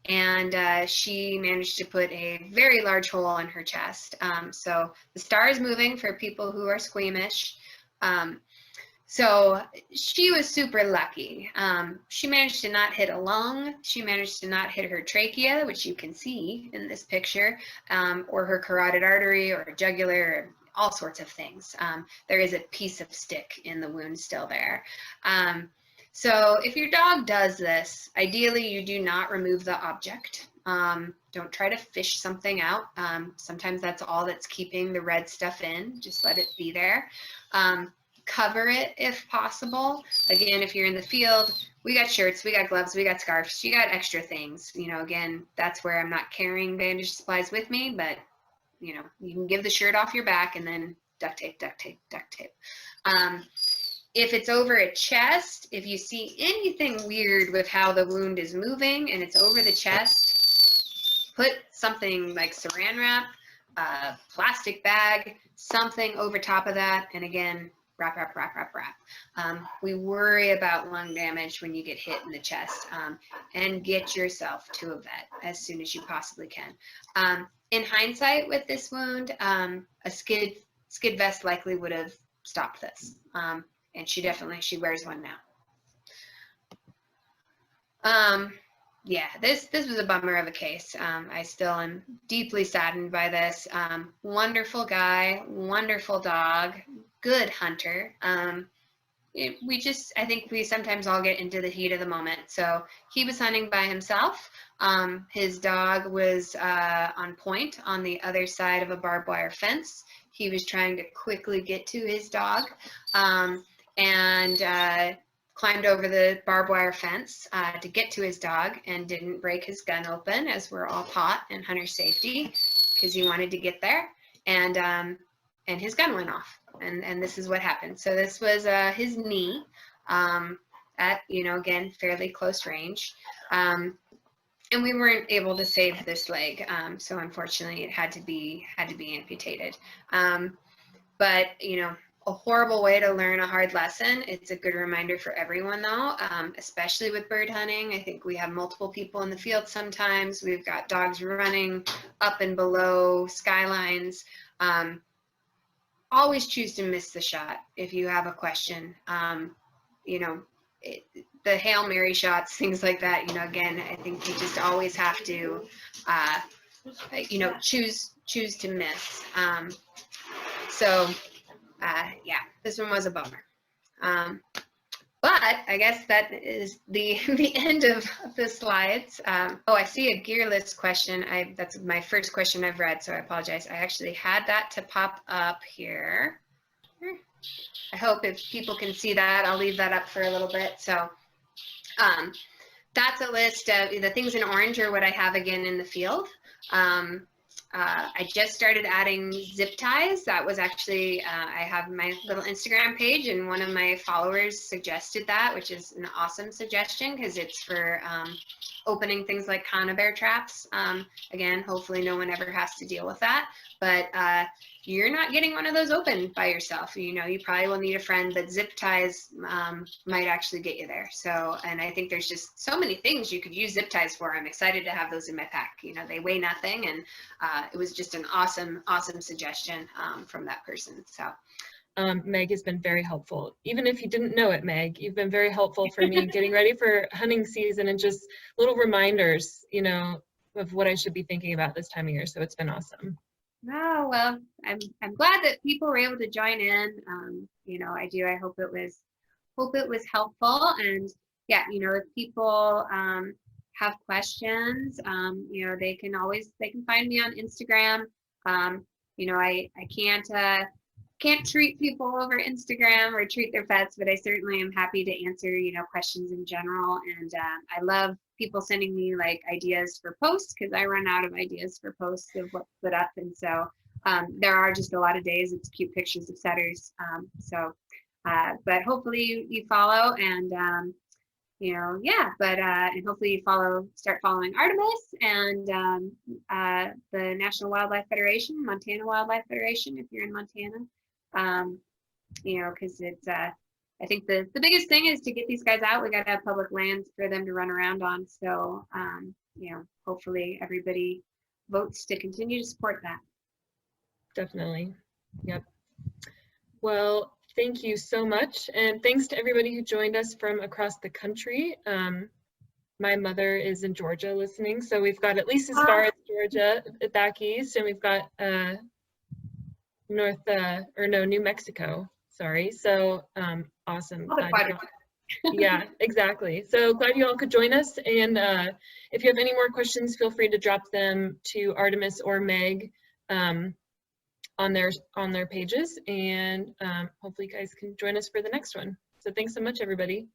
And she managed to put a very large hole in her chest. So the star is moving for people who are squeamish. So she was super lucky. She managed to not hit a lung. She managed to not hit her trachea, which you can see in this picture, or her carotid artery or jugular, or all sorts of things. There is a piece of stick in the wound still there. So if your dog does this, ideally you do not remove the object. Don't try to fish something out. Sometimes that's all that's keeping the red stuff in. Just let it be there. Cover it if possible. Again, if you're in the field, we got shirts, we got gloves, we got scarves, you got extra things. You know, again, that's where I'm not carrying bandage supplies with me, but you know, you can give the shirt off your back and then duct tape, duct tape, duct tape. If it's over a chest, if you see anything weird with how the wound is moving and it's over the chest, put something like saran wrap, a plastic bag, something over top of that, and again, wrap. We worry about lung damage when you get hit in the chest, and get yourself to a vet as soon as you possibly can. In hindsight with this wound, a skid vest likely would have stopped this. And she wears one now. Yeah, this was a bummer of a case. I still am deeply saddened by this. Wonderful guy, wonderful dog, good hunter. I think we sometimes all get into the heat of the moment. So he was hunting by himself. His dog was on point on the other side of a barbed wire fence. He was trying to quickly get to his dog, and climbed over the barbed wire fence to get to his dog, and didn't break his gun open, as we're all taught in hunter safety, because he wanted to get there, and his gun went off, and this is what happened. So this was his knee, at, you know, again, fairly close range, and we weren't able to save this leg, so unfortunately it had to be amputated. But you know, a horrible way to learn a hard lesson. It's a good reminder for everyone though, especially with bird hunting. I think we have multiple people in the field sometimes. We've got dogs running up and below skylines. Always choose to miss the shot if you have a question. You know, the Hail Mary shots, things like that, you know, again, I think you just always have to, you know, choose to miss. Yeah, this one was a bummer. But I guess that is the end of the slides. Oh, I see a gearless question. That's my first question I've read, so I apologize. I actually had that to pop up here. I hope if people can see that, I'll leave that up for a little bit. So that's a list of the things in orange are what I have again in the field. I just started adding zip ties. That was actually, I have my little Instagram page, and one of my followers suggested that, which is an awesome suggestion because it's for opening things like conibear traps. Again, hopefully no one ever has to deal with that, but you're not getting one of those open by yourself. You know, you probably will need a friend, but zip ties might actually get you there. So, and I think there's just so many things you could use zip ties for. I'm excited to have those in my pack. You know, they weigh nothing, and it was just an awesome suggestion from that person. So Meg has been very helpful. Even if you didn't know it, Meg, you've been very helpful for me getting ready for hunting season and just little reminders, you know, of what I should be thinking about this time of year. So it's been awesome. oh, well, I'm glad that people were able to join in. You know, I hope it was helpful. And yeah, you know, if people have questions, you know, they can find me on Instagram. You know, I can't treat people over Instagram or treat their pets, but I certainly am happy to answer, you know, questions in general. And I love people sending me like ideas for posts, because I run out of ideas for posts of what to put up. And so there are just a lot of days it's cute pictures of setters. But hopefully you follow, and you know, yeah, but and hopefully you start following Artemis and the National Wildlife Federation, Montana Wildlife Federation, if you're in Montana. You know, because it's I think the biggest thing is to get these guys out. We got to have public lands for them to run around on. So you know, hopefully everybody votes to continue to support that. Definitely. Yep. Well, thank you so much. And thanks to everybody who joined us from across the country. My mother is in Georgia listening, so we've got at least as far as Georgia back east, and we've got New Mexico, sorry. So awesome. Yeah, exactly. So glad you all could join us. And if you have any more questions, feel free to drop them to Artemis or Meg on their pages, and hopefully you guys can join us for the next one. So thanks so much, everybody.